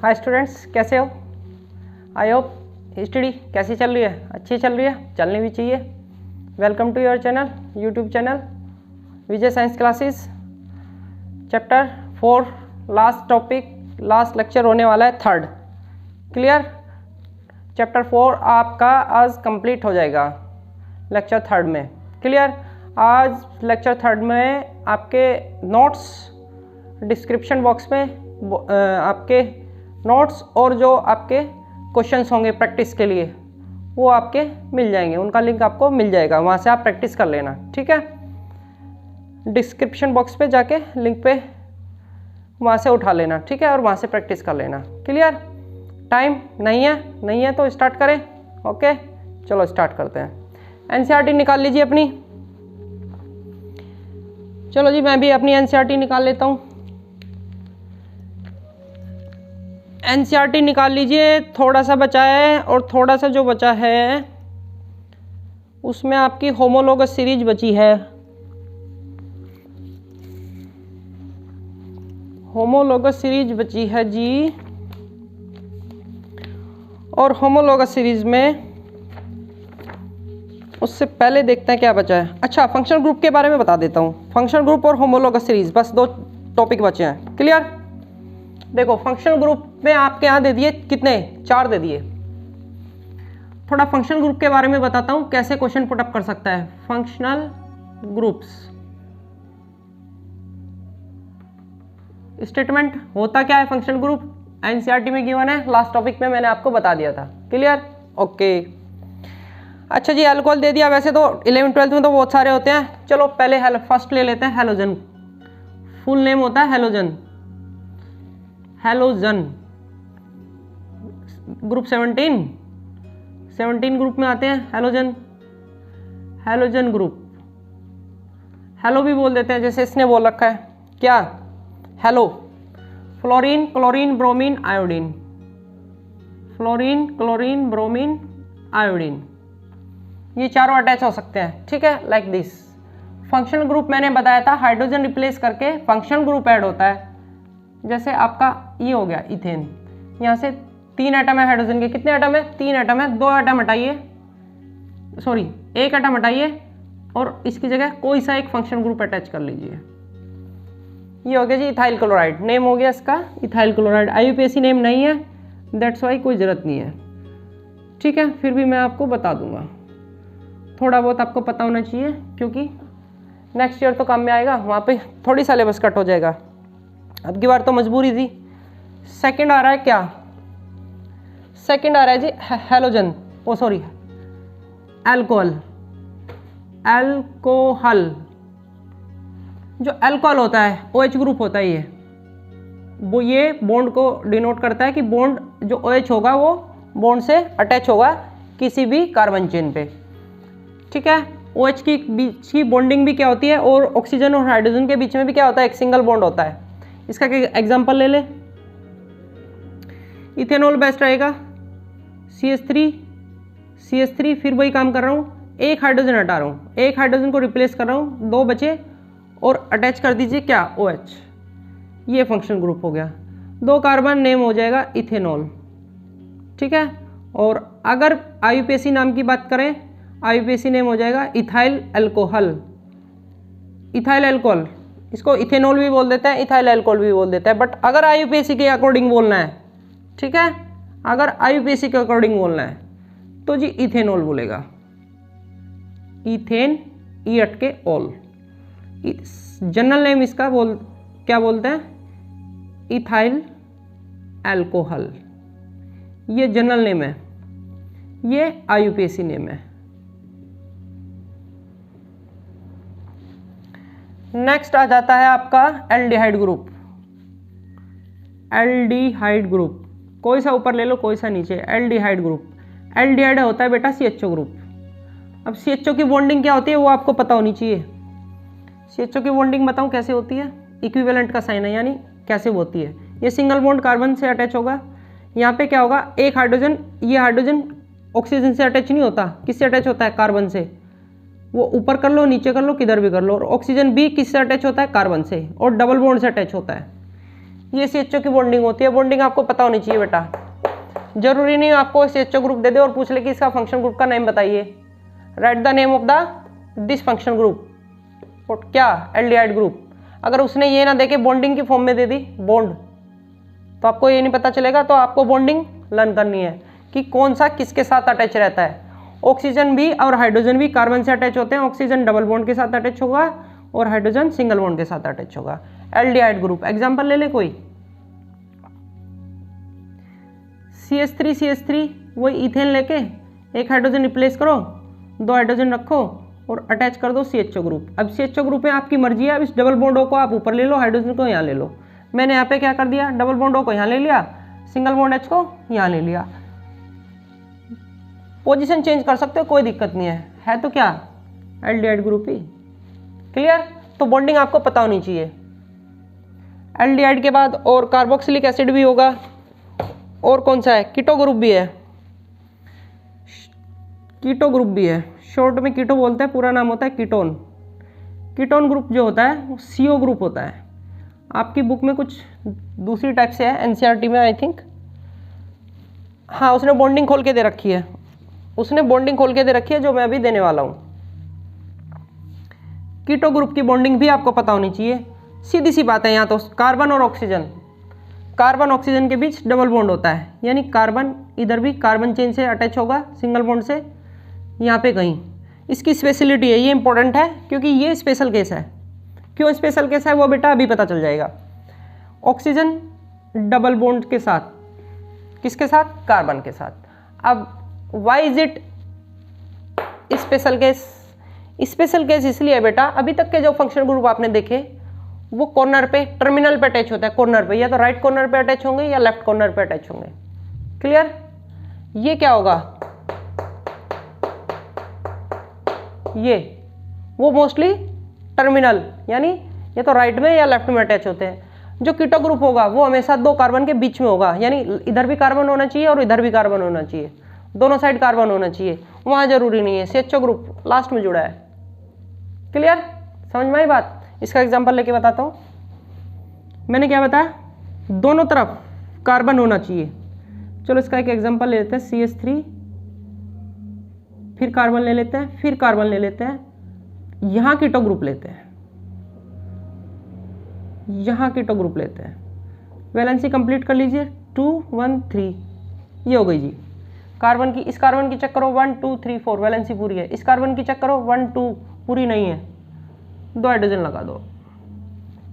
Hi students, कैसे हो? I hope study कैसी चल रही है? अच्छी चल रही है, चलनी भी चाहिए। Welcome to your channel, YouTube channel Vijay science classes. Chapter 4 last topic, last lecture होने वाला है, थर्ड। क्लियर? चैप्टर 4 आपका आज कंप्लीट हो जाएगा लेक्चर थर्ड में। क्लियर? आज लेक्चर थर्ड में आपके नोट्स डिस्क्रिप्शन बॉक्स में आपके नोट्स और जो आपके क्वेश्चंस होंगे प्रैक्टिस के लिए वो आपके मिल जाएंगे, उनका लिंक आपको मिल जाएगा, वहाँ से आप प्रैक्टिस कर लेना। ठीक है? डिस्क्रिप्शन बॉक्स पे जाके लिंक पे वहाँ से उठा लेना। ठीक है? और वहाँ से प्रैक्टिस कर लेना। क्लियर? टाइम नहीं है तो स्टार्ट करें। ओके, चलो स्टार्ट करते हैं। एनसीईआरटी निकाल लीजिए अपनी। चलो जी, मैं भी अपनी एनसीईआरटी निकाल लेता हूँ। एनसीईआरटी निकाल लीजिए, थोड़ा सा बचा है और थोड़ा सा जो बचा है उसमें आपकी होमोलोगस सीरीज बची है। होमोलोगस सीरीज बची है जी। और होमोलोगस सीरीज में उससे पहले देखते हैं क्या बचा है। अच्छा, फंक्शनल ग्रुप के बारे में बता देता हूँ। फंक्शनल ग्रुप और होमोलोगस सीरीज, बस दो टॉपिक बचे हैं। क्लियर? देखो, फंक्शनल ग्रुप में आपके यहाँ दे दिए कितने? 4 दे दिए। थोड़ा फंक्शनल ग्रुप के बारे में बताता हूँ, कैसे क्वेश्चन पुट अप कर सकता है। फंक्शनल ग्रुप्स स्टेटमेंट होता क्या है? फंक्शनल ग्रुप एनसीईआरटी में गिवन है, लास्ट टॉपिक में मैंने आपको बता दिया था। क्लियर? ओके। अच्छा जी, अल्कोहल दे दिया। वैसे तो 11th-12th में तो बहुत सारे होते हैं। चलो पहले फर्स्ट ले लेते हैं, हेलोजन। फुल नेम होता है हेलोजन। हेलोजन ग्रुप 17 ग्रुप में आते हैं हेलोजन। हेलोजन ग्रुप, हेलो भी बोल देते हैं, जैसे इसने बोल रखा है क्या? Hello. Fluorine, chlorine, bromine, iodine. Fluorine, chlorine, bromine, iodine, ये चारों अटैच हो सकते हैं। ठीक है? Like this. फंक्शनल ग्रुप मैंने बताया था, हाइड्रोजन रिप्लेस करके फंक्शनल ग्रुप ऐड होता है। जैसे आपका ये हो गया इथेन, यहाँ से 3 एटम है हाइड्रोजन के। कितने एटम है? 3 एटम है। 2 एटम हटाइए, सॉरी 1 एटम हटाइए और इसकी जगह कोई सा एक फंक्शनल ग्रुप अटैच कर लीजिए। ये हो गया जी इथाइल क्लोराइड। नेम हो गया इसका इथाइल क्लोराइड। आईयूपीएसी नेम नहीं है, दैट्स वाई कोई ज़रूरत नहीं है। ठीक है? फिर भी मैं आपको बता दूंगा, थोड़ा बहुत आपको पता होना चाहिए, क्योंकि नेक्स्ट ईयर तो काम में आएगा, वहाँ पे थोड़ी सिलेबस कट हो जाएगा। अब की बार तो मजबूरी थी। सेकंड आ रहा है क्या? सेकंड आ रहा है जी हेलोजन, ओ सॉरी अल्कोहल। अल्कोहल, जो अल्कोहल होता है OH ग्रुप होता है, ये बॉन्ड को डिनोट करता है कि बॉन्ड जो OH होगा वो बॉन्ड से अटैच होगा किसी भी कार्बन चेन पे। ठीक है? OH की बीच की बॉन्डिंग भी क्या होती है, और ऑक्सीजन और हाइड्रोजन के बीच में भी क्या होता है? एक सिंगल बॉन्ड होता है। इसका एग्जांपल ले ले, इथेनॉल बेस्ट रहेगा। CH3 फिर वही काम कर रहा हूँ, एक हाइड्रोजन हटा रहा हूँ, एक हाइड्रोजन को रिप्लेस कर रहा हूँ, 2 बचे और अटैच कर दीजिए क्या? OH। ये फंक्शनल ग्रुप हो गया। 2 कार्बन, नेम हो जाएगा इथेनॉल। ठीक है? और अगर आईयूपीएसी नाम की बात करें, आईयूपीएसी नेम हो जाएगा इथाइल अल्कोहल। इथाइल अल्कोहल, इसको इथेनॉल भी बोल देते हैं, इथाइल अल्कोहल भी बोल देते हैं, बट अगर आईयूपीएसी के अकॉर्डिंग बोलना है, ठीक है, अगर आईयूपीएसी के अकॉर्डिंग बोलना है तो जी इथेनॉल बोलेगा। इथेन, ई अटके ऑल। जनरल नेम इसका क्या बोलते हैं? Ethyl alcohol. ये जनरल नेम है, ये आईयूपीएसी नेम है। नेक्स्ट आ जाता है आपका एल्डिहाइड ग्रुप। एल्डिहाइड ग्रुप, कोई सा ऊपर ले लो, कोई सा नीचे। एल्डिहाइड ग्रुप, एल्डिहाइड होता है बेटा CHO ग्रुप। अब CHO की बॉन्डिंग क्या होती है वो आपको पता होनी चाहिए। CHO की बॉन्डिंग बताऊं कैसे होती है? इक्विवेलेंट का साइन है, यानी कैसे होती है। ये सिंगल बॉन्ड कार्बन से अटैच होगा। यहाँ पे क्या होगा? एक हाइड्रोजन, ये हाइड्रोजन ऑक्सीजन से अटैच नहीं होता, किससे अटैच होता है? कार्बन से। वो ऊपर कर लो, नीचे कर लो, किधर भी कर लो। और ऑक्सीजन भी किससे अटैच होता है? कार्बन से, और डबल बॉन्ड से अटैच होता है। ये CHO की बॉन्डिंग होती है। बॉन्डिंग आपको पता होनी चाहिए बेटा। जरूरी नहीं आपको CHO ग्रुप दे दे और पूछ ले कि इसका फंक्शन ग्रुप का नेम बताइए। Right the name of the this function group, क्या एल्डिहाइड ग्रुप। अगर उसने ये ना देके बॉन्डिंग की फॉर्म में दे दी बॉन्ड, तो आपको ये नहीं पता चलेगा। तो आपको बॉन्डिंग लर्न करनी है कि कौन सा किसके साथ अटैच रहता है। ऑक्सीजन भी और हाइड्रोजन भी कार्बन से अटैच होते हैं। ऑक्सीजन डबल बॉन्ड के साथ अटैच होगा और हाइड्रोजन सिंगल बॉन्ड के साथ अटैच होगा। एल्डिहाइड ग्रुप एग्जांपल ले ले कोई, CH3 वही इथेन लेके एक हाइड्रोजन रिप्लेस करो, 2 हाइड्रोजन रखो और अटैच कर दो CHO ग्रुप। अब CHO ग्रुप में आपकी मर्जी है, अब इस डबल बॉन्डो को आप ऊपर ले लो, हाइड्रोजन को यहाँ ले लो। मैंने यहाँ पे क्या कर दिया, डबल बॉन्डो को यहाँ ले लिया, सिंगल बॉन्ड H को यहाँ ले लिया। पोजीशन चेंज कर सकते हो, कोई दिक्कत नहीं है तो क्या एल्डिहाइड ग्रुप ही। क्लियर। तो बॉन्डिंग आपको पता होनी चाहिए। एल्डिहाइड के बाद और कार्बोक्सिलिक एसिड भी होगा, और कौन सा है, कीटो ग्रुप भी है। कीटो ग्रुप भी है, शॉर्ट में कीटो बोलते हैं, पूरा नाम होता है कीटोन। कीटोन ग्रुप जो होता है वो CO ग्रुप होता है। आपकी बुक में कुछ दूसरी टाइप से है, NCERT में आई थिंक। हाँ, उसने बॉन्डिंग खोल के दे रखी है, उसने बॉन्डिंग खोल के दे रखी है जो मैं अभी देने वाला हूँ। कीटो ग्रुप की बॉन्डिंग भी आपको पता होनी चाहिए। सीधी सी बात है, यहाँ तो कार्बन और ऑक्सीजन, कार्बन ऑक्सीजन के बीच डबल बॉन्ड होता है, यानी कार्बन इधर भी कार्बन चेन से अटैच होगा सिंगल बॉन्ड से यहाँ पे कहीं। इसकी स्पेशलिटी है, ये इंपॉर्टेंट है क्योंकि ये स्पेशल केस है। क्यों स्पेशल केस है वो बेटा अभी पता चल जाएगा। ऑक्सीजन डबल बॉन्ड के साथ, किसके साथ, कार्बन के साथ। अब why is it special case? Special case इसलिए है बेटा, अभी तक के जो फंक्शनल ग्रुप आपने देखे वो कॉर्नर पे, टर्मिनल पे अटैच होता है। कॉर्नर पे, या तो राइट कॉर्नर पे अटैच होंगे या लेफ्ट कॉर्नर पे अटैच होंगे। क्लियर। ये क्या होगा, ये वो मोस्टली टर्मिनल, यानी ये तो राइट में या लेफ्ट में अटैच होते हैं। जो कीटो ग्रुप होगा वो हमेशा 2 कार्बन के बीच में होगा, यानी इधर भी कार्बन होना चाहिए और इधर भी कार्बन होना चाहिए, दोनों साइड कार्बन होना चाहिए। वहां जरूरी नहीं है, CHO ग्रुप लास्ट में जुड़ा है। क्लियर, समझ में आई बात। इसका एग्जांपल लेके बताता हूँ। मैंने क्या बताया, दोनों तरफ कार्बन होना चाहिए। चलो इसका एक एग्जांपल ले लेते हैं, CH3, फिर कार्बन ले लेते हैं, फिर कार्बन ले लेते हैं, यहाँ कीटो ग्रुप लेते हैं, यहाँ कीटो ग्रुप लेते हैं। वैलेंसी कंप्लीट कर लीजिए, 2 1 3, ये हो गई जी। कार्बन की, इस कार्बन की चेक करो, 1 2 3 4, वैलेंसी पूरी है। इस कार्बन की चेक करो, 1 2 पूरी नहीं है, 2 हाइड्रोजन लगा दो,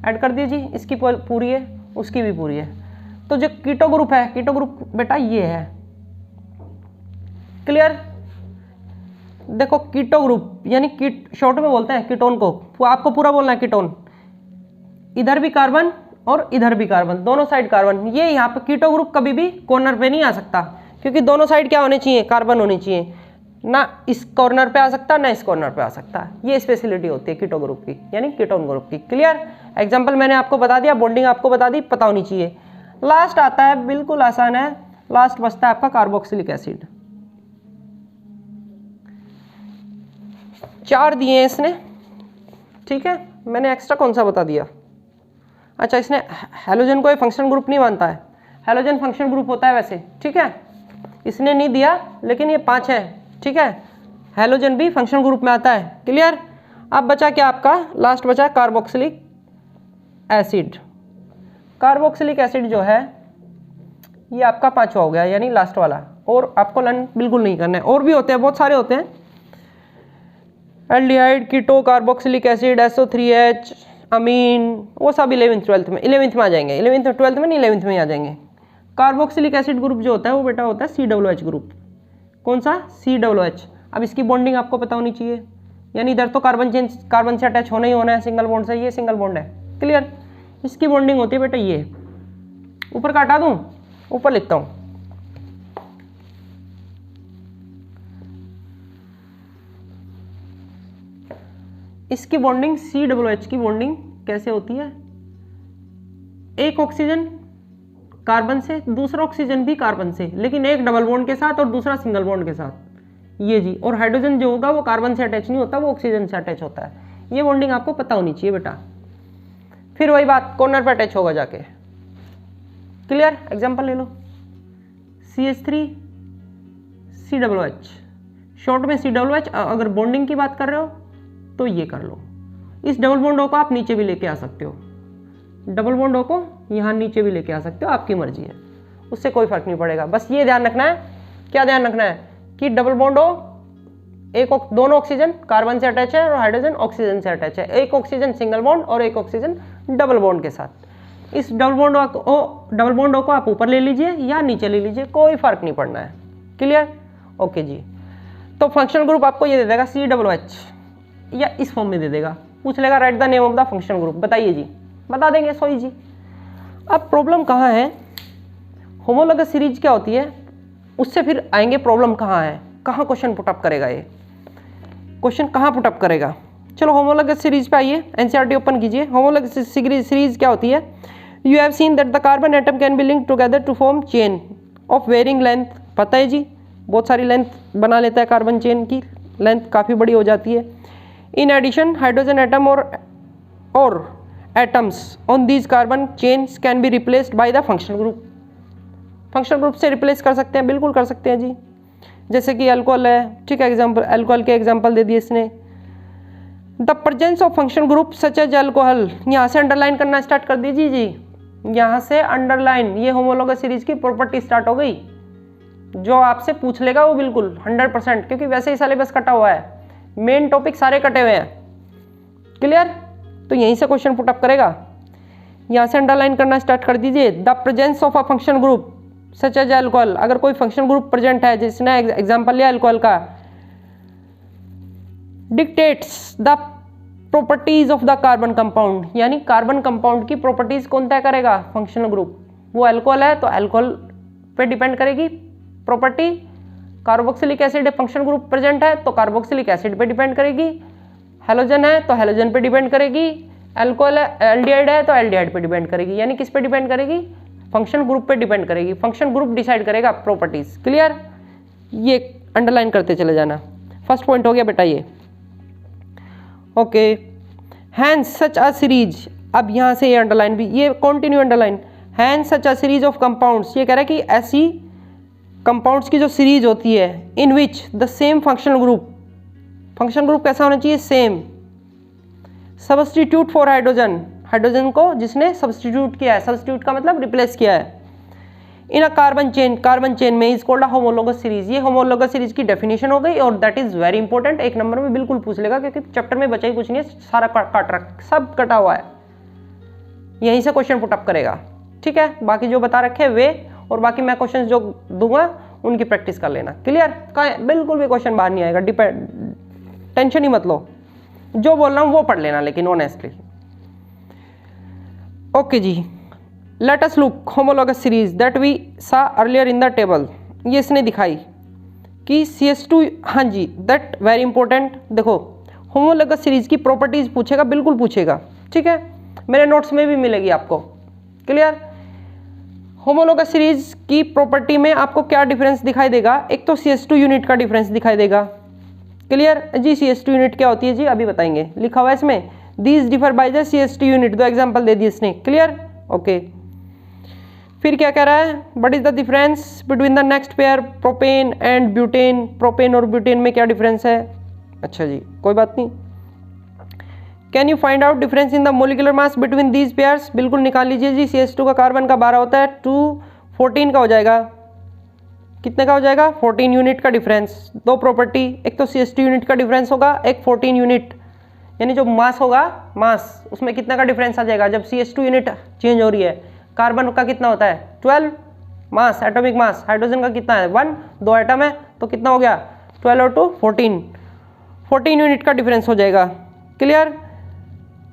ऐड कर दीजिए। इसकी पूरी है, उसकी भी पूरी है। तो जो कीटो ग्रुप है, कीटो ग्रुप बेटा ये है। क्लियर। देखो कीटो ग्रुप यानी कीट, शॉर्ट में बोलते हैं कीटोन को, वो आपको पूरा बोलना है कीटोन। इधर भी कार्बन और इधर भी कार्बन, दोनों साइड कार्बन। ये यहाँ पे कीटो ग्रुप कभी भी कॉर्नर पे नहीं आ सकता, क्योंकि दोनों साइड क्या होने चाहिए, कार्बन होनी चाहिए। ना इस कॉर्नर पे आ सकता, ना इस कॉर्नर पे आ सकता। ये स्पेशलिटी होती है कीटो ग्रुप की, यानी कीटोन ग्रुप की। क्लियर। एग्जाम्पल मैंने आपको बता दिया, बॉन्डिंग आपको बता दी, पता होनी चाहिए। लास्ट आता है, बिल्कुल आसान है, लास्ट बचता है आपका कार्बोक्सिलिक एसिड। 4 दिए हैं इसने, ठीक है। मैंने एक्स्ट्रा कौन सा बता दिया, अच्छा इसने हैलोजन को फंक्शन ग्रुप नहीं मानता है, हैलोजन फंक्शन ग्रुप होता है वैसे, ठीक है। इसने नहीं दिया लेकिन ये 5 है, ठीक है। हैलोजन भी फंक्शन ग्रुप में आता है। क्लियर। अब बचा क्या आपका, लास्ट बचा कार्बोक्सिलिक एसिड। कार्बोक्सिलिक एसिड जो है ये आपका 5वां हो गया, यानी लास्ट वाला। और आपको लर्न बिल्कुल नहीं करना है, और भी होते हैं, बहुत सारे होते हैं। एल्डिहाइड, कीटो, कार्बोक्सिलिक एसिड, SO3H, अमीन, वो सब 11th 12th में, 11th में आ जाएंगे। 11th में, 12th में नहीं, 11th में आ जाएंगे। कार्बोक्सिलिक एसिड ग्रुप जो होता है वो बेटा होता है COOH ग्रुप। कौन सा, COOH। अब इसकी बॉन्डिंग आपको पता होनी चाहिए, यानी इधर तो कार्बन चेंज, कार्बन से अटैच होना ही होना है सिंगल बॉन्ड से, ये सिंगल बॉन्ड है। क्लियर। इसकी बॉन्डिंग होती है बेटा ये, ऊपर का हटा दूं, ऊपर लिखता हूं, इसकी बॉन्डिंग COOH की बॉन्डिंग कैसे होती है, एक ऑक्सीजन कार्बन से, दूसरा ऑक्सीजन भी कार्बन से, लेकिन एक डबल बॉन्ड के साथ और दूसरा सिंगल बॉन्ड के साथ, ये जी। और हाइड्रोजन जो होगा वो कार्बन से अटैच नहीं होता, वो ऑक्सीजन से अटैच होता है। ये बॉन्डिंग आपको पता होनी चाहिए बेटा। फिर वही बात, कॉर्नर पर अटैच होगा जाके। क्लियर? एग्जाम्पल ले लो, CH3COOH, शॉर्ट में COOH। अगर बॉन्डिंग की बात कर रहे हो तो ये कर लो। इस डबल बॉन्ड को आप नीचे भी लेके आ सकते हो, डबल बॉन्ड को यहाँ नीचे भी लेके आ सकते हो, आपकी मर्जी है, उससे कोई फर्क नहीं पड़ेगा। बस ये ध्यान रखना है, क्या ध्यान रखना है कि डबल बॉन्ड हो, दोनों ऑक्सीजन कार्बन से अटैच है और हाइड्रोजन ऑक्सीजन से अटैच है, एक ऑक्सीजन सिंगल बॉन्ड और एक ऑक्सीजन डबल बॉन्ड के साथ। इस डबल बॉन्ड को आप ऊपर ले लीजिए या नीचे ले लीजिए, कोई फर्क नहीं पड़ना है। क्लियर? ओके जी। तो फंक्शनल ग्रुप आपको ये दे देगा COOH, या इस फॉर्म में दे देगा, पूछ लेगा right the name of the functional group, बताइए जी, बता देंगे, सो जी। अब प्रॉब्लम कहाँ है, होमोलॉगस सीरीज क्या होती है, उससे फिर आएंगे प्रॉब्लम कहाँ है, कहाँ क्वेश्चन पुटअप करेगा, ये क्वेश्चन कहाँ पुटअप करेगा। चलो होमोलॉगस सीरीज पे आइए, एनसीईआरटी ओपन कीजिए। होमोलॉगस सीरीज क्या होती है, you have seen that the carbon atom can be linked together to form chain of varying length. पता है जी, बहुत सारी लेंथ बना लेता है कार्बन, चेन की लेंथ काफ़ी बड़ी हो जाती है। इन एडिशन हाइड्रोजन एटम और atoms on these carbon chains can be replaced by the functional group. Functional group से रिप्लेस कर सकते हैं, बिल्कुल कर सकते हैं जी। जैसे कि अल्कोहल है, ठीक है, एग्जाम्पल अल्कोहल के एग्जाम्पल दे दिए इसने। The presence of functional group such as alcohol, यहाँ से अंडरलाइन करना स्टार्ट कर दीजिए जी, यहाँ से अंडरलाइन, ये होमोलॉगस सीरीज की प्रॉपर्टी स्टार्ट हो गई। जो आपसे पूछ लेगा वो बिल्कुल 100%, क्योंकि वैसे ही सिलेबस कटा हुआ है, मेन टॉपिक सारे कटे हुए हैं। क्लियर? तो यहीं से क्वेश्चन पुटअप करेगा, यहाँ से अंडरलाइन करना स्टार्ट कर दीजिए। The presence of a functional group such as alcohol, अगर कोई फंक्शनल ग्रुप प्रेजेंट है, जिसने एग्जाम्पल लिया अल्कोहल का, dictates the properties of the carbon compound, यानी कार्बन कंपाउंड की प्रॉपर्टीज कौन तय करेगा, फंक्शनल ग्रुप। वो अल्कोहल है तो अल्कोहल पे डिपेंड करेगी property, carboxylic acid functional group present है तो कार्बोक्सिलिक एसिड पे डिपेंड करेगी, हैलोजन है तो हैलोजन पे डिपेंड करेगी, अल्कोहल एल्डिहाइड है तो एल्डिहाइड पे डिपेंड करेगी, यानी किस पे डिपेंड करेगी, फंक्शन ग्रुप पे डिपेंड करेगी। फंक्शन ग्रुप डिसाइड करेगा प्रॉपर्टीज। क्लियर? ये अंडरलाइन करते चले जाना। फर्स्ट पॉइंट हो गया बेटा ये। Okay, hence such a series, अब यहाँ से ये अंडरलाइन भी, ये continue underline, hence such a series of compounds, ये कह रहा है कि ऐसी कंपाउंड्स की जो सीरीज होती है, in which the same functional group कैसा होना चाहिए, same, substitute for hydrogen, hydrogen को जिसने सब्स्टिट्यूट किया है, सब्स्टिट्यूट का मतलब रिप्लेस किया है, इन अ कार्बन चेन में, is called a homologous series. ये होमोलॉगस सीरीज की डेफिनेशन हो गई, और दैट इज वेरी इंपॉर्टेंट, एक नंबर में बिल्कुल पूछ लेगा, क्योंकि चैप्टर में बचा ही कुछ नहीं है, सारा काट रख, सब कटा हुआ है, यहीं से क्वेश्चन पुटअप करेगा। ठीक है, बाकी जो बता रखे वे, और बाकी मैं क्वेश्चन जो दूंगा उनकी प्रैक्टिस कर लेना। क्लियर? बिल्कुल भी क्वेश्चन बाहर नहीं आएगा, टेंशन ही मत लो, जो बोल रहा हूँ वो पढ़ लेना, लेकिन ऑनेस्टली। ओके जी, let us look homologous series that we saw earlier in the table. ये इसने दिखाई कि CH2, हाँ जी, दैट वेरी इंपॉर्टेंट। देखो होमोलॉगस सीरीज की प्रॉपर्टीज पूछेगा, बिल्कुल पूछेगा, ठीक है, मेरे नोट्स में भी मिलेगी आपको। क्लियर? होमोलॉगस सीरीज की प्रॉपर्टी में आपको क्या डिफरेंस दिखाई देगा, एक तो CH2 यूनिट का डिफरेंस दिखाई देगा। क्लियर जी? CH2 यूनिट क्या होती है जी, अभी बताएंगे, लिखा हुआ है इसमें, these differ by the CH2 unit, दो एग्जाम्पल दे दिए इसने। क्लियर? ओके, फिर क्या कह रहा है, what is the difference between the next pair propane and butane, propane और ब्यूटेन में क्या डिफरेंस है। अच्छा जी, कोई बात नहीं। Can you find out difference in the molecular mass between these pairs, बिल्कुल निकाल लीजिए जी। CH2 का कार्बन का 12 होता है, 2 14 का हो जाएगा, कितने का हो जाएगा, 14 यूनिट का डिफरेंस। दो प्रॉपर्टी, एक तो CH2 यूनिट का डिफरेंस होगा, एक 14 यूनिट, यानी जो मास होगा, मास उसमें कितना का डिफरेंस आ जाएगा जब CH2 यूनिट चेंज हो रही है। कार्बन का कितना होता है 12 मास, एटॉमिक मास, हाइड्रोजन का कितना है 1, दो एटम है तो कितना हो गया 12 और 2 14 यूनिट का डिफरेंस हो जाएगा। क्लियर?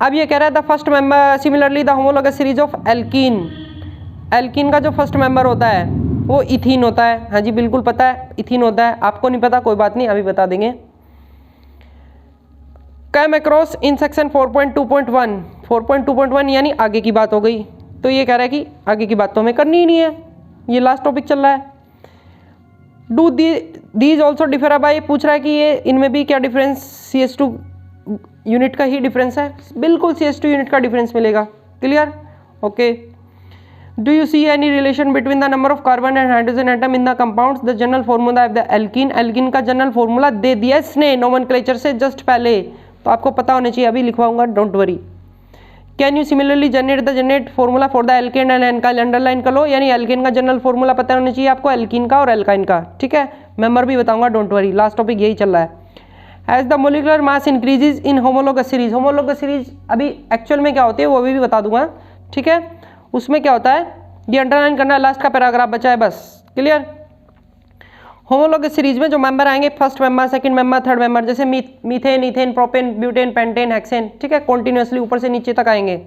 अब ये कह रहा है the first member similarly the homologous series of alkene, alkene का जो फर्स्ट मेंबर होता है वो इथीन होता है। हाँ जी, बिल्कुल पता है, इथीन होता है, आपको नहीं पता कोई बात नहीं, अभी बता देंगे। कैम अक्रॉस इन सेक्शन 4.2.1 यानी आगे की बात हो गई। तो ये कह रहा है कि आगे की बात तो हमें करनी ही नहीं है, ये लास्ट टॉपिक चल रहा है। डू दीज ऑल्सो डिफर, अब ये पूछ रहा है कि ये इनमें भी क्या डिफरेंस, CH2 यूनिट का ही डिफरेंस है, बिल्कुल CH2 यूनिट का डिफरेंस मिलेगा। Clear? Okay, Do you see any relation between the number of carbon and hydrogen atom in the compounds? The general formula of the alkene. alkene का general formula दे दिया इसने nomenclature से just पहले, तो आपको पता होना चाहिए, अभी लिखवाऊंगा, don't worry. Can you similarly generate formula for the alkane and alkyl, underline कर लो, यानी एल्केन का जनरल फॉर्मूला पता होना चाहिए आपको, एल्कीन का और एल्काइन का, ठीक है। मेंबर भी बताऊंगा, डोंट वरी, लास्ट टॉपिक यही चल रहा है। As the molecular mass increases in homologous series, homologous series अभी एक्चुअल में क्या होती है वो भी बता दूंगा, ठीक है। उसमें क्या होता है ये अंडरलाइन करना है, लास्ट का पैराग्राफ बचा है बस, क्लियर। होमोलोगस सीरीज में जो मेंबर आएंगे, first member, second member, third member, जैसे methane, ethane, propane, butane, pentane, hexane, ठीक है, कॉन्टिन्यूसली ऊपर से नीचे तक आएंगे।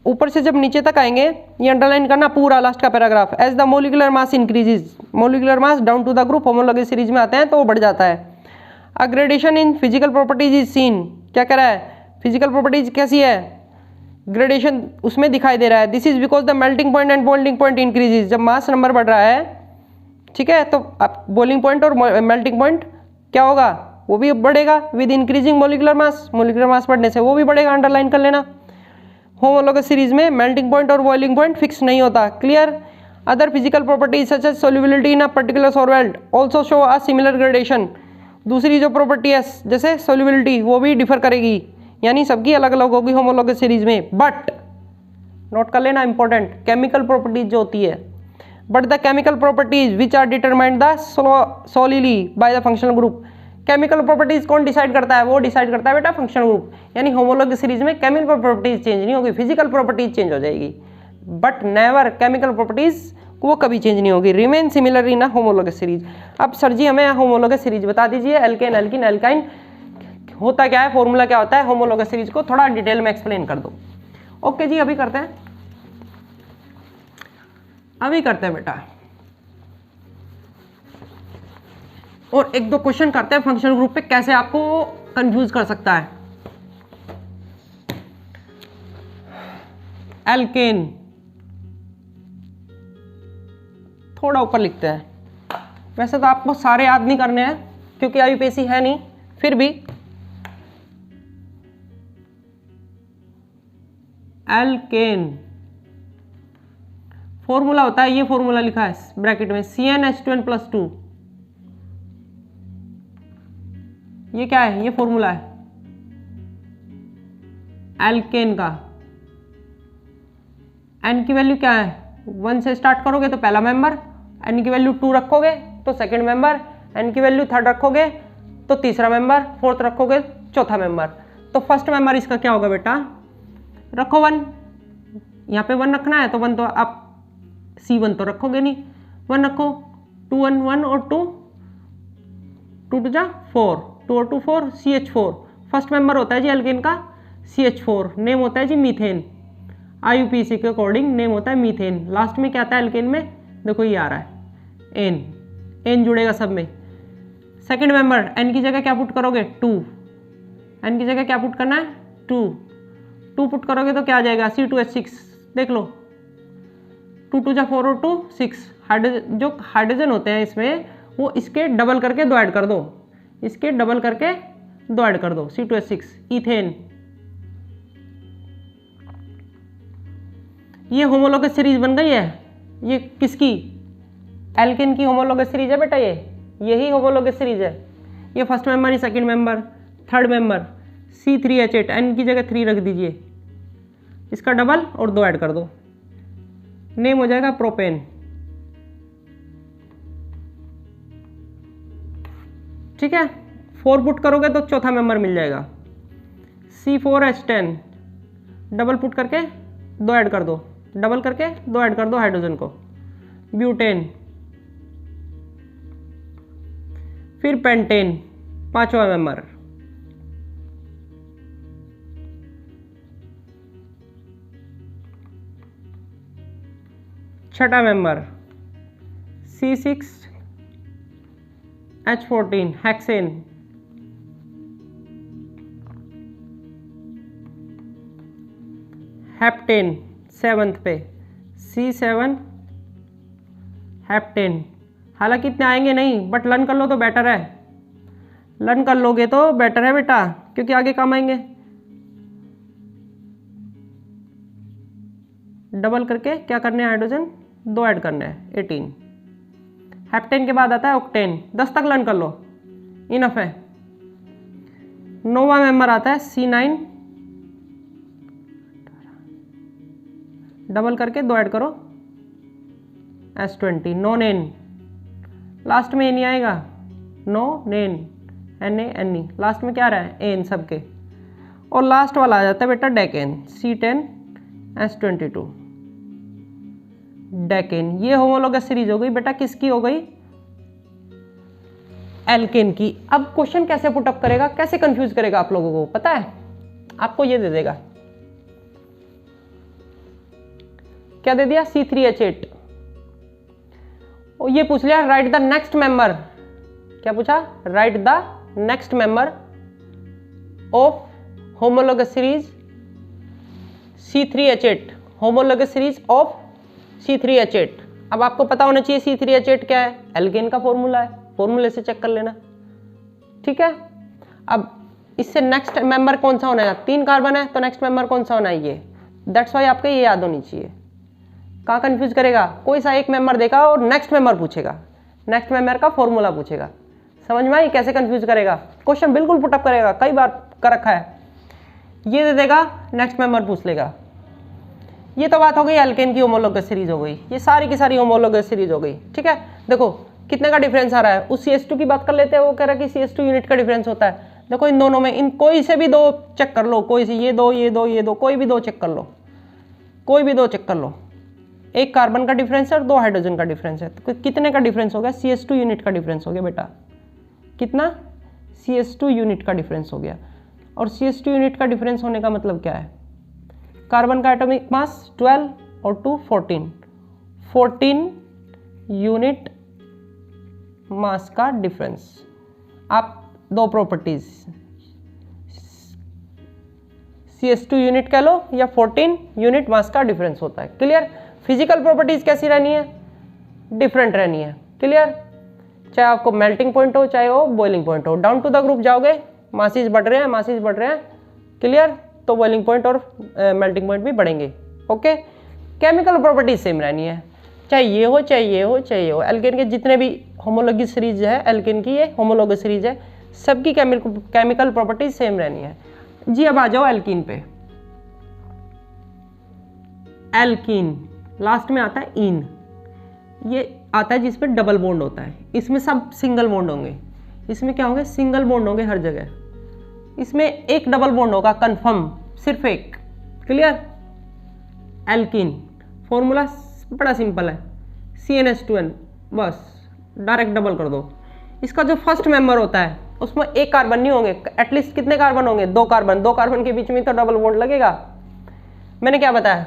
ऊपर से जब नीचे तक आएंगे ये अंडरलाइन करना पूरा लास्ट का paragraph. As the molecular mass increases, molecular mass down to the group homologous series में आते हैं तो वो बढ़ जाता है। A gradation in physical properties is seen, क्या कह रहा है, फिजिकल प्रॉपर्टीज कैसी है, ग्रेडेशन उसमें दिखाई दे रहा है। This is because the melting point and boiling point increases, जब मास नंबर बढ़ रहा है, ठीक है, तो अब बॉइलिंग पॉइंट और मेल्टिंग पॉइंट क्या होगा, वो भी बढ़ेगा with increasing molecular mass, molecular mass बढ़ने से वो भी बढ़ेगा, अंडरलाइन कर लेना। होमोलोगस सीरीज में मेल्टिंग पॉइंट और बॉइलिंग पॉइंट फिक्स नहीं होता, clear. Other physical properties such as solubility in a particular solvent also show a similar gradation, दूसरी जो प्रॉपर्टी है जैसे सोल्युबिलिटी वो भी डिफर करेगी, यानी सबकी अलग अलग होगी होमोलोगस सीरीज में। बट नोट कर लेना इंपॉर्टेंट, केमिकल प्रॉपर्टीज जो होती है, but the chemical properties which are determined the solely by the functional group, chemical properties कौन डिसाइड करता है, वो डिसाइड करता है बेटा फंक्शनल ग्रुप। यानी होमोलोगस सीरीज में केमिकल प्रॉपर्टीज चेंज नहीं होगी, फिजिकल प्रॉपर्टीज चेंज हो जाएगी, बट नेवर केमिकल प्रॉपर्टीज वो कभी चेंज नहीं होगी, remain similar in homologous series. अब सर जी हमें होमोलोगस सीरीज बता दीजिए, एल्केन, एल्कीन, एल्काइन होता क्या है, फॉर्मूला क्या होता है, होमोलोगस सीरीज को थोड़ा डिटेल में एक्सप्लेन कर दो। ओके जी, अभी करते हैं, अभी करते हैं बेटा, और एक दो क्वेश्चन करते हैं फंक्शनल ग्रुप पे, कैसे आपको कंफ्यूज कर सकता है। एल्केन थोड़ा ऊपर लिखते हैं, वैसे तो आपको सारे याद नहीं करने हैं क्योंकि आईयूपीएससी है नहीं, फिर भी एल्केन फॉर्मूला होता है, ये फॉर्मूला लिखा है ब्रैकेट में, CnH2n+2, ये क्या है, ये फॉर्मूला है एल्केन का। एन की वैल्यू क्या है, 1 से स्टार्ट करोगे तो पहला मेंबर, एन की वैल्यू 2 रखोगे तो सेकंड मेंबर, एन की वैल्यू 3 रखोगे तो तीसरा मेंबर, 4th रखोगे चौथा मेंबर। तो फर्स्ट मेंबर इसका क्या होगा बेटा, रखो 1, यहाँ पे 1 रखना है तो 1 तो आप C1 तो रखोगे नहीं, 1 रखो, 2 1 1 और 2 2 2 4, 2 और 2 4, CH4 फर्स्ट मेंबर होता है जी एल्केन का, CH4 नेम होता है जी मीथेन, आईयूपीएससी के अकॉर्डिंग नेम होता है मीथेन। लास्ट में क्या आता है एल्केन में, देखो ये आ रहा है एन, एन जुड़ेगा सब में। सेकंड मेंबर एन की जगह क्या पुट करोगे, 2, एन की जगह क्या पुट करना है, 2 पुट करोगे तो क्या आ जाएगा, C2H6, देख लो 2 2 4 और 2 6, हाइड्रोजन जो हाइड्रोजन होते हैं इसमें वो इसके डबल करके 2 ऐड कर दो, इसके डबल करके 2 ऐड कर दो, C2H6 इथेन। ये होमोलोगस सीरीज बन गई है, ये किसकी, एल्केन की होमोलोगस सीरीज है बेटा, ये यही होमोलोगस सीरीज है। ये फर्स्ट मेंबर, ये second member, third member, C3H8, N की जगह 3 रख दीजिए, इसका डबल और 2 ऐड कर दो, नेम हो जाएगा प्रोपेन। ठीक है, 4 पुट करोगे तो चौथा मेंबर मिल जाएगा, C4H10, डबल पुट करके 2 ऐड कर दो, डबल करके 2 ऐड कर दो हाइड्रोजन को, ब्यूटेन, फिर पेंटेन, पांचवा मेंबर, छठा member C6H14 hexane, heptane 7th पे C7 हेप्टेन। हालांकि इतने आएंगे नहीं, बट लर्न कर लो तो बेटर है, लर्न कर लोगे तो बेटर है बेटा, क्योंकि आगे काम आएंगे। डबल करके क्या करने हैं, हाइड्रोजन 2 ऐड करने हैं, 18। हेप्टेन के बाद आता है ऑक्टेन, 10 तक लर्न कर लो, इनफ है। नोवा मेंबर आता है C9, डबल करके 2 ऐड करो, S20। नोनेन, लास्ट में नहीं आएगा, नोनेन, NaNe, लास्ट में क्या रहा है, एन सबके। और लास्ट वाला आ जाता है बेटा डेकेन, C10 S22, डेकेन। ये होमोलोगस सीरीज हो गई बेटा, किसकी हो गई, एल्केन की। अब क्वेश्चन कैसे पुटअप करेगा, कैसे कंफ्यूज करेगा आप लोगों को पता है, आपको ये दे देगा, क्या दे दिया, C3H8। और ये पूछ लिया राइट द नेक्स्ट मेंबर, क्या पूछा, right the next member of homologous series C3H8, homologous series of C3H8। अब आपको पता होना चाहिए C3H8 क्या है, एल्केन का फॉर्मूला है, फॉर्मूले से चेक कर लेना, ठीक है। अब इससे नेक्स्ट मेंबर कौन सा होना है, 3 कार्बन है तो नेक्स्ट मेंबर कौन सा होना है, ये, दैट्स वाई आपको ये याद होनी चाहिए। कहाँ कंफ्यूज करेगा, कोई सा एक मेंबर देखा और नेक्स्ट मेंबर पूछेगा, नेक्स्ट मेंबर का फॉर्मूला पूछेगा, समझ में आई कैसे कंफ्यूज करेगा, क्वेश्चन बिल्कुल पुटअप करेगा, कई बार कर रखा है। ये दे देगा, नेक्स्ट मेंबर पूछ लेगा। ये तो बात हो गई एल्केन की होमोलोगस सीरीज हो गई, ये सारी की सारी होमोलोगस सीरीज हो गई, ठीक है। देखो कितने का डिफरेंस आ रहा है, उस CS2 की बात कर लेते हैं, वो कह रहा है कि CS2 यूनिट का डिफरेंस होता है। देखो इन दोनों में, इन कोई से भी 2 चेक कर लो, कोई से ये 2 ये 2 ये 2, कोई भी 2 चेक कर लो, कोई भी 2 चेक कर लो। एक कार्बन का डिफरेंस है और 2 हाइड्रोजन का डिफरेंस है, तो कितने का डिफरेंस हो गया, CS2 यूनिट का डिफरेंस हो गया बेटा, कितना, CS2 यूनिट का डिफरेंस हो गया। और CS2 यूनिट का डिफरेंस होने का मतलब क्या है, कार्बन का एटॉमिक मास 12 और 2 14 यूनिट मास का डिफरेंस। आप 2 प्रॉपर्टीज CS2 यूनिट कह लो या 14 यूनिट मास का डिफरेंस होता है, क्लियर। फिजिकल प्रॉपर्टीज कैसी रहनी है, डिफरेंट रहनी है, क्लियर। चाहे आपको मेल्टिंग पॉइंट हो चाहे वो बॉइलिंग पॉइंट हो, डाउन टू द ग्रुप जाओगे, मासेज बढ़ रहे हैं, मासेज बढ़ रहे हैं, क्लियर, तो बॉइलिंग पॉइंट और मेल्टिंग पॉइंट भी बढ़ेंगे, ओके। केमिकल प्रॉपर्टीज सेम रहनी है, चाहे ये हो चाहे ये हो चाहे ये हो। एल्केन के जितने भी होमोलोगस सीरीज है, एल्केन की ये होमोलोगस सीरीज है, सबकी केमिकल प्रॉपर्टीज सेम रहनी है जी। अब आ जाओ एल्कीन पे, एल्कीन लास्ट में आता है इन, ये आता है जिसमें डबल बॉन्ड होता है, इसमें सब सिंगल बॉन्ड होंगे, इसमें क्या होंगे, सिंगल बॉन्ड होंगे हर जगह, इसमें एक डबल बॉन्ड होगा कंफर्म, सिर्फ एक, क्लियर। एल्कीन फॉर्मूला बड़ा सिंपल है, CnH2n, बस डायरेक्ट डबल कर दो। इसका जो फर्स्ट मेंबर होता है उसमें एक कार्बन नहीं होंगे, एटलीस्ट कितने कार्बन होंगे, 2 कार्बन, 2 कार्बन के बीच में तो डबल बॉन्ड लगेगा। मैंने क्या बताया,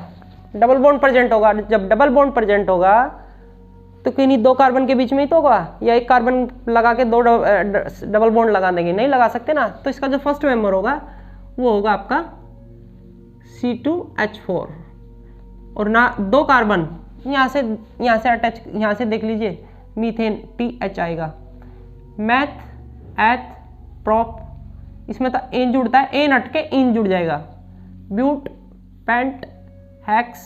डबल बॉन्ड प्रेजेंट होगा, जब डबल बॉन्ड प्रेजेंट होगा तो किन्हीं 2 कार्बन के बीच में ही तो होगा, या एक कार्बन लगा के 2 डबल बॉन्ड लगा देंगे, नहीं लगा सकते ना। तो इसका जो फर्स्ट मेंबर होगा वो होगा आपका C2H4, और ना 2 कार्बन यहाँ से अटैच, यहाँ से देख लीजिए मीथेन TH आएगा, मैथ एथ प्रोप, इसमें तो एन जुड़ता है, एन हट के इन जुड़ जाएगा, ब्यूट पेंट हेक्स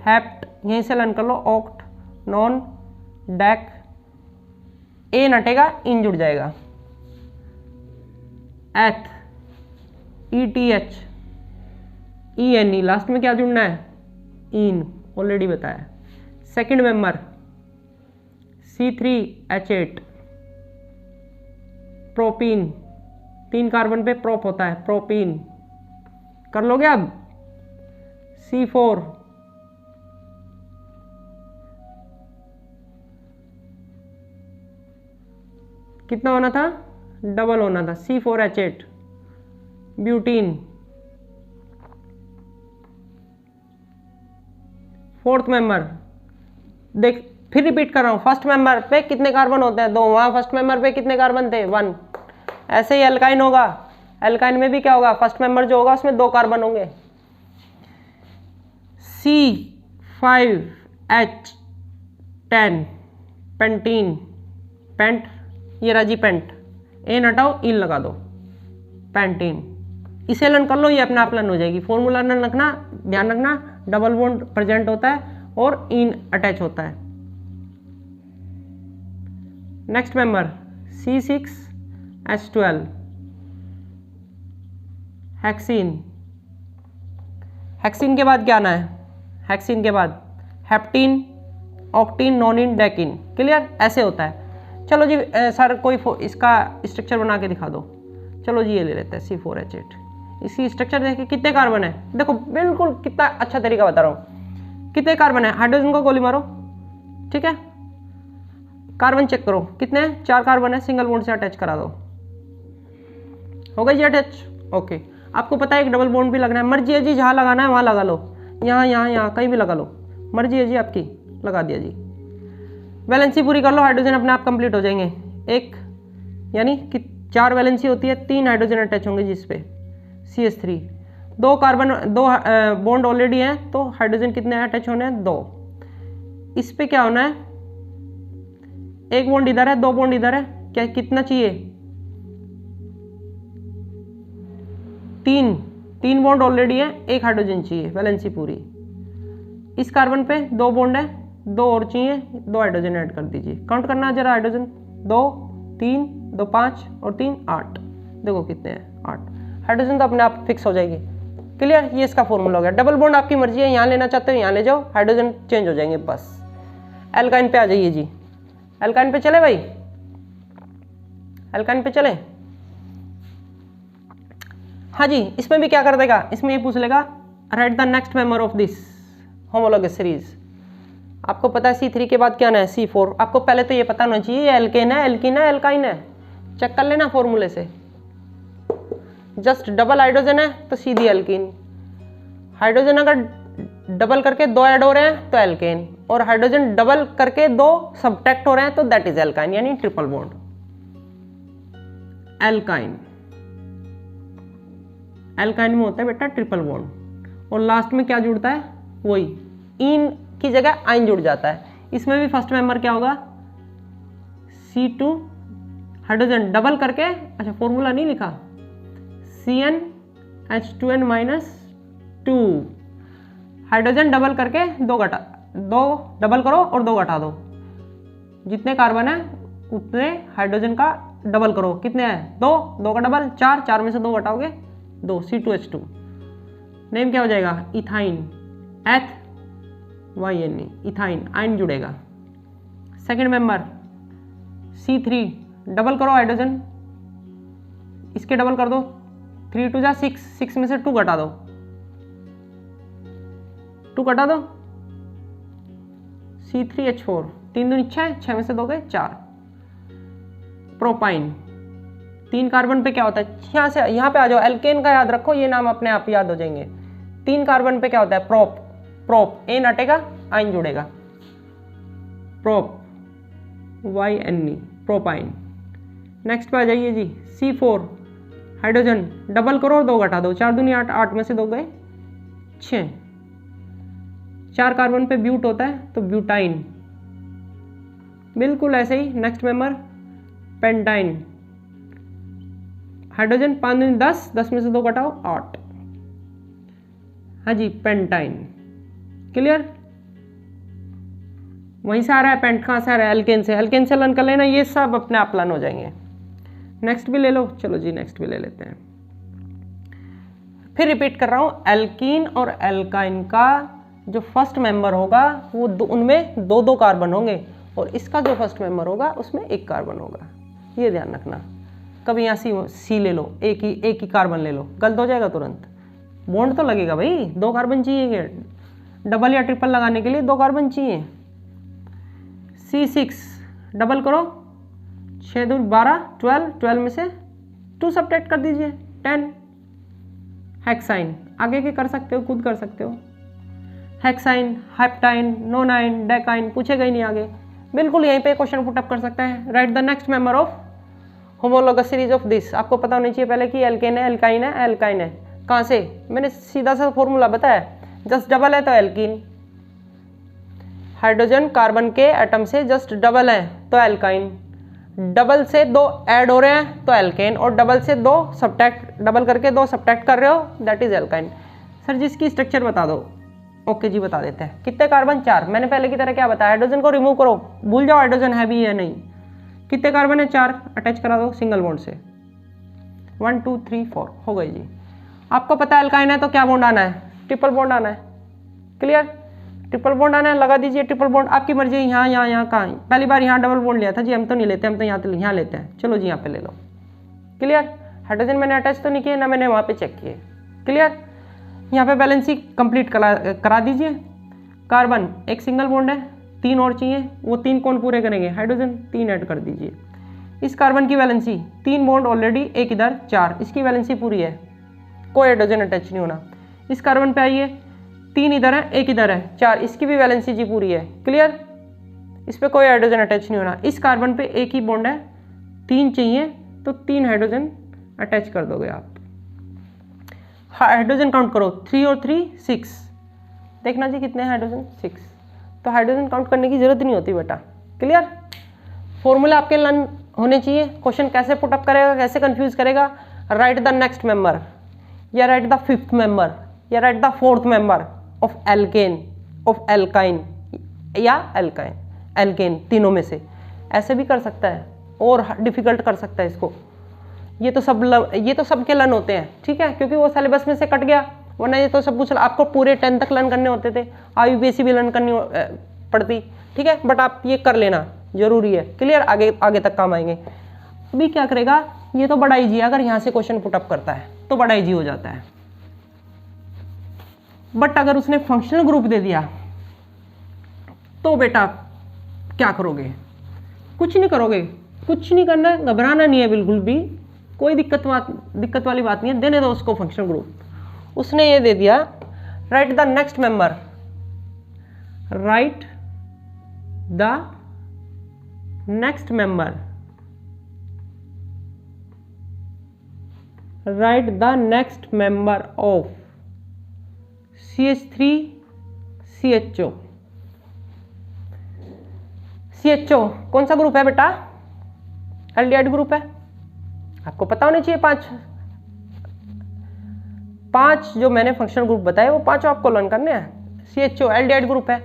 हेप्ट, यहीं से लर्न कर लो, ऑक्ट नॉन डैक, एन हटेगा इन जुड़ जाएगा, एथ ETH ENE, लास्ट में क्या जुड़ना है, इन, ऑलरेडी बताया। Second member C3H8, propene, 3 carbon पे प्रोप होता है, प्रोपीन, कर लोगे अब। C4 कितना होना था, डबल होना था, C4H8, ब्यूटीन। फोर्थ मेंबर देख, फिर रिपीट कर रहा हूँ, फर्स्ट मेंबर पे कितने कार्बन होते हैं, 2, वहाँ फर्स्ट मेंबर पे कितने कार्बन थे, 1। ऐसे ही एल्काइन होगा, एल्काइन में भी क्या होगा, फर्स्ट मेंबर जो होगा उसमें 2 कार्बन होंगे, C5H10 पेंटीन, पेंट, ये राजी पेंट, एन हटाओ इन लगा दो, पेंटीन, इसे लर्न कर लो, ये अपने आप लर्न हो जाएगी। फॉर्मूला लर्न रखना, ध्यान रखना, डबल बॉन्ड प्रेजेंट होता है और इन अटैच होता है। Next member C6H12 hexene. Hexene के बाद क्या आना है? हेक्सीन के बाद हेप्टीन, ऑक्टीन, नोनिन, डेकिन। क्लियर? ऐसे होता है। चलो जी सर कोई इसका स्ट्रक्चर बना के दिखा दो। चलो जी ये ले लेते हैं C4H8। इसकी स्ट्रक्चर देखिए कितने कार्बन है, देखो बिल्कुल कितना अच्छा तरीका बता रहा हूँ। कितने कार्बन है? हाइड्रोजन को गोली मारो, ठीक है। कार्बन चेक करो कितने हैं, 4 कार्बन है, सिंगल बॉन्ड से अटैच करा दो। हो गई जी अटैच, ओके। आपको पता है एक डबल बॉन्ड भी लगना है, मर्जी है जी, जहाँ लगाना है वहाँ लगा लो, यहाँ यहाँ यहाँ कहीं भी लगा लो, मर्जी है जी आपकी, लगा दिया जी। वैलेंसी पूरी कर लो, हाइड्रोजन अपने आप कंप्लीट हो जाएंगे। एक यानी कि 4 वैलेंसी होती है, 3 हाइड्रोजन अटैच होंगे जिस पे CH3। 2 कार्बन, 2 बॉन्ड ऑलरेडी हैं, तो हाइड्रोजन कितने अटैच होने हैं? 2। इस पे क्या होना है? 1 बॉन्ड इधर है, 2 बॉन्ड इधर है, क्या कितना चाहिए? 3 बॉन्ड ऑलरेडी है, 1 हाइड्रोजन चाहिए, वैलेंसी पूरी। इस कार्बन पे 2 बॉन्ड है, 2 और चाहिए, 2 हाइड्रोजन ऐड कर दीजिए। काउंट करना जरा हाइड्रोजन, 2 3 2 5 और 3 8। देखो कितने हैं? 8। हाइड्रोजन तो अपने आप फिक्स हो जाएगी। क्लियर? ये इसका फॉर्मूला हो गया। डबल बॉन्ड आपकी मर्जी है, यहाँ लेना चाहते हो यहाँ ले जाओ, हाइड्रोजन चेंज हो जाएंगे बस। एल्काइन पे आ जाइए जी। एल्काइन पे चले भाई, एल्काइन पे चले। हाँ जी, इसमें भी क्या कर देगा? इसमें ये पूछ लेगा right the next member of this homologous series. आपको पता है C3 के बाद क्या आना है? C4। आपको पहले तो ये पता होना चाहिए ये एल्केन है, एल्कीन है, एल्काइन है। चेक कर लेना फॉर्मूले से। जस्ट डबल हाइड्रोजन है तो सीधी एल्कीन। हाइड्रोजन अगर डबल करके 2 ऐड हो रहे हैं तो एल्केन, और हाइड्रोजन डबल करके 2 सब्ट्रैक्ट हो रहे हैं तो दैट इज एल्काइन, यानी ट्रिपल बॉन्ड एल्काइन। एल्काइन में होता है बेटा ट्रिपल बॉन्ड, और लास्ट में क्या जुड़ता है? वही इन की जगह आइन जुड़ जाता है। इसमें भी फर्स्ट मेंबर क्या होगा? C2 हाइड्रोजन डबल करके, अच्छा फॉर्मूला नहीं लिखा, CnH2n-2 हाइड्रोजन डबल करके 2 डबल करो और 2 घटा दो। जितने कार्बन है उतने हाइड्रोजन का डबल करो। कितने हैं? 2 का डबल 4, 4 में से 2 घटाओगे 2, C2H2। नेम क्या हो जाएगा? इथाइन, YNE, इथाइन, आइन जुड़ेगा। सेकंड मेंबर C3 डबल करो हाइड्रोजन, इसके डबल कर दो, 3 2 जा 6, 6 में से 2 घटा दो, 2 घटा दो, C3H4, 3 दूनी 6, 6 में से 2 गए 4। प्रोपाइन, 3 कार्बन पे क्या होता है? यहाँ से यहाँ पे आ जाओ, एल्केन का याद रखो, ये नाम अपने आप याद हो जाएंगे। 3 कार्बन पे क्या होता है? प्रोप, एन हटेगा, आइन जुड़ेगा, प्रोप, YNE, प्रोपाइन। नेक्स्ट पे आ जाइए जी, C4 हाइड्रोजन डबल करो और 2 घटा दो, 4 दूनी 8, 8 में से 2 गए 6। 4 कार्बन पे ब्यूट होता है तो ब्यूटाइन, बिल्कुल ऐसे ही। नेक्स्ट मेंबर पेंटाइन, हाइड्रोजन 5 दूनी 10, 10 में से 2 घटाओ 8। हाँ जी, पेंटाइन। क्लियर? वहीं से आ रहा है, पेंट कहाँ से आ रहा है? एल्केन से। एल्केन से लर्न कर लेना, ये सब अपने आप लर्न हो जाएंगे। नेक्स्ट भी ले लो, चलो जी नेक्स्ट भी ले लेते हैं। फिर रिपीट कर रहा हूँ, एल्कीन और एल्काइन का जो फर्स्ट मेंबर होगा वो उनमें 2 कार्बन होंगे, और इसका जो फर्स्ट मेंबर होगा उसमें 1 कार्बन होगा। ये ध्यान रखना। कभी यहाँ सी ले लो, एक ही कार्बन ले लो, गलत हो जाएगा तुरंत। बॉन्ड तो लगेगा भाई, 2 कार्बन चाहिए, डबल या ट्रिपल लगाने के लिए 2 कार्बन चाहिए। C6 डबल करो, 6 दूर 12, 12 में से 2 सब्ट्रैक्ट कर दीजिए, 10। हेक्साइन, आगे के कर सकते हो, खुद कर सकते हो। हेक्साइन, हेप्टाइन, नोनाइन, डेकाइन, पूछेगा ही नहीं आगे, बिल्कुल यहीं पे क्वेश्चन पुट अप कर सकता है। Right the next member of homologous series of this. आपको पता होना चाहिए पहले कि एल्केन है, एल्काइन है, एल्काइन है। कहाँ से? मैंने सीधा सा फॉर्मूला बताया, जस्ट डबल है तो एल्कीन, हाइड्रोजन कार्बन के एटम से जस्ट डबल है तो एल्काइन, डबल से 2 ऐड हो रहे हैं तो एल्केन, और डबल से 2 सब्ट्रैक्ट, डबल करके 2 सब्ट्रैक्ट कर रहे हो दैट इज एल्काइन। सर जिसकी स्ट्रक्चर बता दो। ओके जी बता देते हैं। कितने कार्बन? 4। मैंने पहले की तरह क्या बताया, हाइड्रोजन को रिमूव करो, भूल जाओ हाइड्रोजन है भी या नहीं। कितने कार्बन है? 4। अटैच करा दो सिंगल बॉन्ड से। 1 2 3 4 हो गई जी। आपको पता है एल्काइन है तो क्या बॉन्ड आना है? ट्रिपल बॉन्ड आना है। क्लियर? ट्रिपल बॉन्ड आना है, लगा दीजिए ट्रिपल बॉन्ड। आपकी मर्जी, यहाँ यहाँ यहाँ कहाँ? पहली बार यहाँ डबल बॉन्ड लिया था जी, हम तो नहीं लेते, हम तो यहाँ लेते हैं। चलो जी यहाँ पे ले लो। क्लियर? हाइड्रोजन मैंने अटैच तो नहीं किए ना, मैंने वहाँ पे चेक किए। क्लियर? यहाँ पे बैलेंसी कंप्लीट करा दीजिए। कार्बन एक सिंगल बॉन्ड है, 3 और चाहिए, वो 3 कौन पूरे करेंगे? हाइड्रोजन। 3 ऐड कर दीजिए। इस कार्बन की वैलेंसी 3 बॉन्ड ऑलरेडी, एक इधर 4, इसकी वैलेंसी पूरी है, कोई हाइड्रोजन अटैच नहीं होना। इस कार्बन पे आइए, 3 इधर है, एक इधर है, 4, इसकी भी वैलेंसी जी पूरी है। क्लियर? इस पे कोई हाइड्रोजन अटैच नहीं होना। इस कार्बन पे एक ही बॉन्ड है, 3 चाहिए तो 3 हाइड्रोजन अटैच कर दोगे आप। हाइड्रोजन काउंट करो, 3 और 3 6। देखना जी कितने हाइड्रोजन? 6। तो हाइड्रोजन काउंट करने की जरूरत नहीं होती बेटा। क्लियर? फॉर्मूला आपके लर्न होने चाहिए। क्वेश्चन कैसे पुटअप करेगा, कैसे कंफ्यूज करेगा? राइट द नेक्स्ट मेंबर, या राइट द 5th मेंबर, या right the 4th member of alkene, of alkyne या एल्काइन, एल्केन, तीनों में से। ऐसे भी कर सकता है और डिफिकल्ट कर सकता है इसको। ये तो सबके लर्न होते हैं, ठीक है, क्योंकि वो सिलेबस में से कट गया, वरना ये तो सब कुछ आपको पूरे 10 तक लर्न करने होते थे। IUPAC भी लर्न करनी पड़ती, ठीक है, बट आप ये कर लेना जरूरी है। क्लियर? आगे तक काम आएंगे। अभी क्या करेगा, ये तो बड़ा ईजी है, अगर यहाँ से क्वेश्चन पुटअप करता है तो बड़ा ईजी हो जाता है। बट अगर उसने फंक्शनल ग्रुप दे दिया तो बेटा क्या करोगे? कुछ नहीं करोगे, कुछ नहीं करना है, घबराना नहीं है बिल्कुल भी, कोई दिक्कत वाली बात नहीं है, देने दो उसको फंक्शनल ग्रुप। उसने ये दे दिया, right the next member, right the next member, right the next member of CH3CHO। CHO कौन सा ग्रुप है बेटा? एल्डिहाइड ग्रुप है, आपको पता होना चाहिए। 5 जो मैंने फंक्शनल ग्रुप बताए वो 5 आपको लर्न करने हैं। CHO एल्डिहाइड ग्रुप है।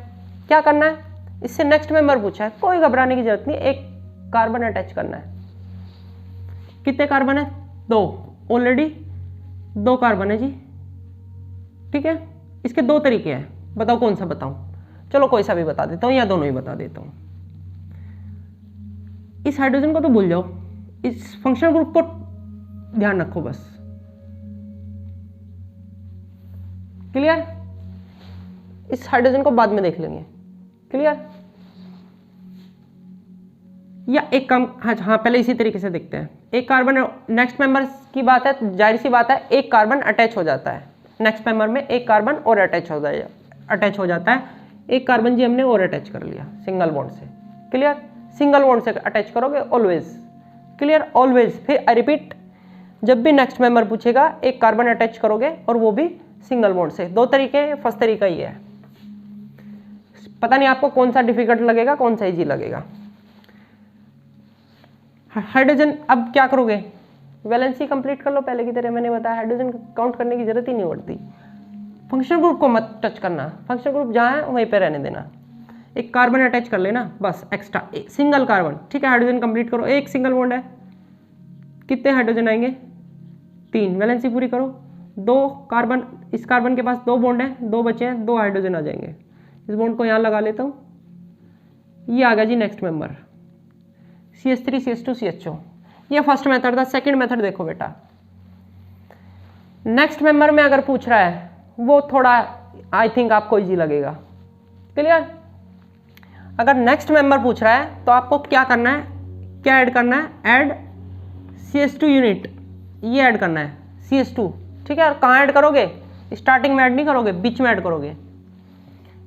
क्या करना है? इससे नेक्स्ट मेंबर पूछा है, कोई घबराने की जरूरत नहीं, एक कार्बन अटैच करना है। कितने कार्बन है? 2, ऑलरेडी 2 कार्बन है जी, ठीक है। इसके 2 तरीके हैं, बताओ कौन सा बताऊं? चलो कोई सा भी बता देता हूं या दोनों ही बता देता हूं। इस हाइड्रोजन को तो भूल जाओ, इस फंक्शनल ग्रुप को ध्यान रखो बस। क्लियर? इस हाइड्रोजन को बाद में देख लेंगे। क्लियर? या एक काम, हाँ पहले इसी तरीके से देखते हैं। एक कार्बन नेक्स्ट मेंबर की बात है, जाहिर सी बात है एक कार्बन अटैच हो जाता है नेक्स्ट मेंबर में, एक कार्बन और अटैच हो जाता है। एक कार्बन जी हमने और अटैच कर लिया सिंगल बॉन्ड से। क्लियर? सिंगल बॉन्ड से अटैच करोगे ऑलवेज। क्लियर? ऑलवेज। फिर आई रिपीट, जब भी नेक्स्ट मेंबर पूछेगा एक कार्बन अटैच करोगे और वो भी सिंगल बॉन्ड से। 2 तरीके, फर्स्ट तरीका ये है। पता नहीं आपको कौन सा डिफिकल्ट लगेगा, कौन सा इजी लगेगा। हाइड्रोजन अब क्या करोगे? वैलेंसी कंप्लीट कर लो पहले की तरह, मैंने बताया हाइड्रोजन काउंट करने की जरूरत ही नहीं पड़ती। फंक्शनल ग्रुप को मत टच करना, फंक्शनल ग्रुप जहाँ है वहीं पे रहने देना। एक कार्बन अटैच कर लेना बस एक्स्ट्रा, सिंगल कार्बन, ठीक है। हाइड्रोजन कंप्लीट करो, एक सिंगल बॉन्ड है, कितने हाइड्रोजन आएंगे? 3। वैलेंसी पूरी करो, 2 कार्बन, इस कार्बन के पास 2 बॉन्ड है, 2 बचे हैं, 2 हाइड्रोजन आ जाएंगे। इस बॉन्ड को यहाँ लगा लेता हूँ, ये आ गया जी next member, CH3 CH2 CHO। ये फर्स्ट मेथड था। सेकंड मेथड देखो बेटा, नेक्स्ट मेंबर में अगर पूछ रहा है वो थोड़ा आई थिंक आपको इजी लगेगा। क्लियर? अगर नेक्स्ट मेंबर पूछ रहा है तो आपको क्या करना है, क्या ऐड करना है? ऐड CH2 यूनिट, ये ऐड करना है CH2, ठीक है। और कहाँ ऐड करोगे? स्टार्टिंग में ऐड नहीं करोगे, बीच में ऐड करोगे।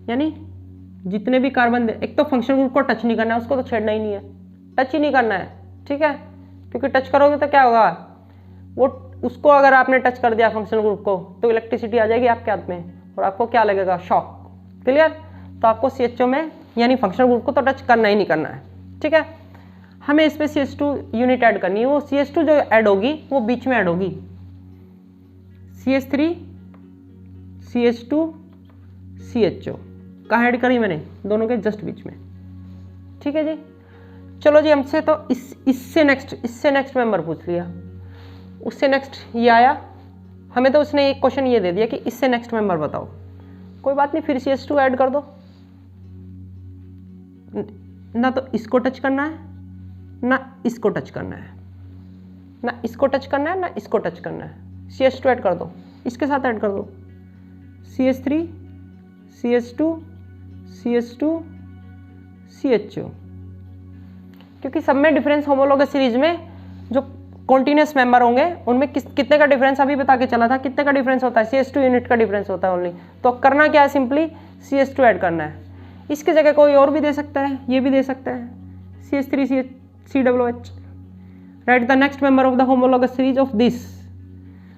यानी जितने भी कार्बन, एक तो फंक्शनल ग्रुप को टच नहीं करना है, उसको तो छेड़ना ही नहीं है, टच ही नहीं करना है, ठीक है। क्योंकि टच करोगे तो क्या होगा, वो उसको अगर आपने टच कर दिया फंक्शनल ग्रुप को तो इलेक्ट्रिसिटी आ जाएगी आपके हाथ में और आपको क्या लगेगा? शॉक। क्लियर? तो आपको CHO में यानी फंक्शनल ग्रुप को तो टच करना ही नहीं करना है, ठीक है। हमें इस पर CH2 यूनिट ऐड करनी है। वो CH2 जो ऐड होगी वो बीच में ऐड होगी, CH3 CH2 CHO कहाँ ऐड करी मैंने, दोनों के जस्ट बीच में। ठीक है जी, चलो जी हमसे तो इससे नेक्स्ट मेंबर पूछ लिया, उससे नेक्स्ट ये आया, हमें तो उसने एक क्वेश्चन ये दे दिया कि इससे नेक्स्ट मेंबर बताओ। कोई बात नहीं, फिर CH2 ऐड कर दो। ना तो इसको टच करना है ना इसको टच करना है, ना इसको टच करना है ना इसको टच करना है। CH2 ऐड कर दो, इसके साथ ऐड कर दो CH3 CH2 CH2 CHO, क्योंकि सब में डिफरेंस होमोलोगस सीरीज में जो कॉन्टिन्यूस मेंबर होंगे उनमें कितने का डिफरेंस अभी बता के चला था, कितने का डिफरेंस होता है, CH2 यूनिट का डिफरेंस होता है ओनली। तो करना क्या है, सिंपली CH2 ऐड करना है। इसकी जगह कोई और भी दे सकता है, ये भी दे सकता है CH3 COOH। Right the next member of the homologous series of this.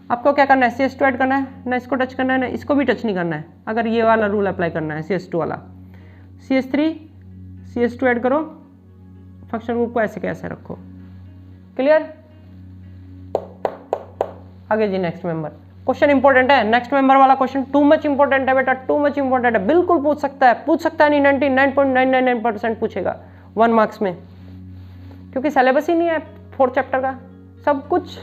आपको क्या करना है, CH2 ऐड करना है, ना इसको टच करना है ना इसको भी टच नहीं करना है। अगर ये वाला रूल अप्लाई करना है CH2 वाला, CH3 CH2 ऐड करो, फंक्शनल ग्रुप को ऐसे कैसे रखो। क्लियर? आगे जी नेक्स्ट मेंबर। क्वेश्चन इंपॉर्टेंट है, नेक्स्ट मेंबर वाला क्वेश्चन टू मच इंपॉर्टेंट है बेटा, टू मच इंपॉर्टेंट है, बिल्कुल पूछ सकता है नहीं, 99.999% पूछेगा 1 मार्क्स में, क्योंकि सिलेबस ही नहीं है 4th चैप्टर का, सब कुछ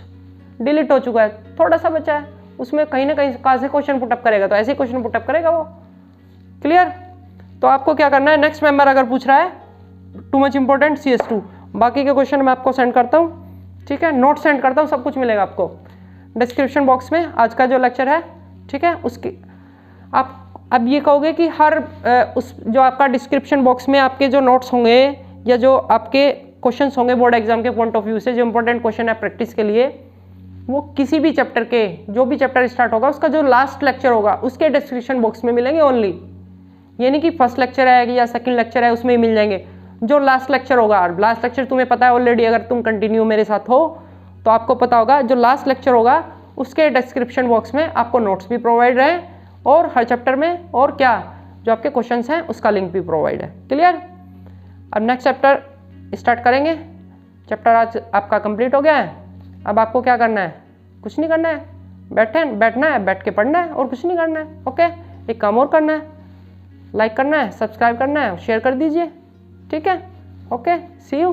डिलीट हो चुका है, थोड़ा सा बचा है, उसमें कहीं ना कहीं कहाँ से क्वेश्चन पुटअप करेगा, तो ऐसे क्वेश्चन पुटअप करेगा वो। क्लियर? तो आपको क्या करना है, नेक्स्ट मेंबर अगर पूछ रहा है टू मच इंपॉर्टेंट CH2, बाकी के क्वेश्चन मैं आपको सेंड करता हूँ। ठीक है, नोट सेंड करता हूँ, सब कुछ मिलेगा आपको डिस्क्रिप्शन बॉक्स में। आज का जो लेक्चर है, ठीक है, उसकी आप अब ये कहोगे कि हर उस जो आपका डिस्क्रिप्शन बॉक्स में आपके जो नोट्स होंगे या जो आपके क्वेश्चंस होंगे बोर्ड एग्जाम के पॉइंट ऑफ व्यू से, जो इंपॉर्टेंट क्वेश्चन है प्रैक्टिस के लिए, वो किसी भी चैप्टर के, जो भी चैप्टर स्टार्ट होगा उसका जो लास्ट लेक्चर होगा उसके डिस्क्रिप्शन बॉक्स में मिलेंगे ओनली। ये नहीं कि फर्स्ट लेक्चर है या सेकंड लेक्चर है उसमें ही मिल जाएंगे, जो लास्ट लेक्चर होगा। लास्ट लेक्चर तुम्हें पता है ऑलरेडी, अगर तुम कंटिन्यू मेरे साथ हो तो आपको पता होगा, जो लास्ट लेक्चर होगा उसके डिस्क्रिप्शन बॉक्स में आपको नोट्स भी प्रोवाइड है और हर चैप्टर में, और क्या जो आपके क्वेश्चंस हैं उसका लिंक भी प्रोवाइड है। क्लियर? अब नेक्स्ट चैप्टर स्टार्ट करेंगे। चैप्टर आज आपका कंप्लीट हो गया है। अब आपको क्या करना है, कुछ नहीं करना है, बैठना है, बैठ के पढ़ना है और कुछ नहीं करना है। ओके, एक काम और करना है, लाइक करना है, सब्सक्राइब करना है, शेयर कर दीजिए। ठीक है, ओके, सी यू।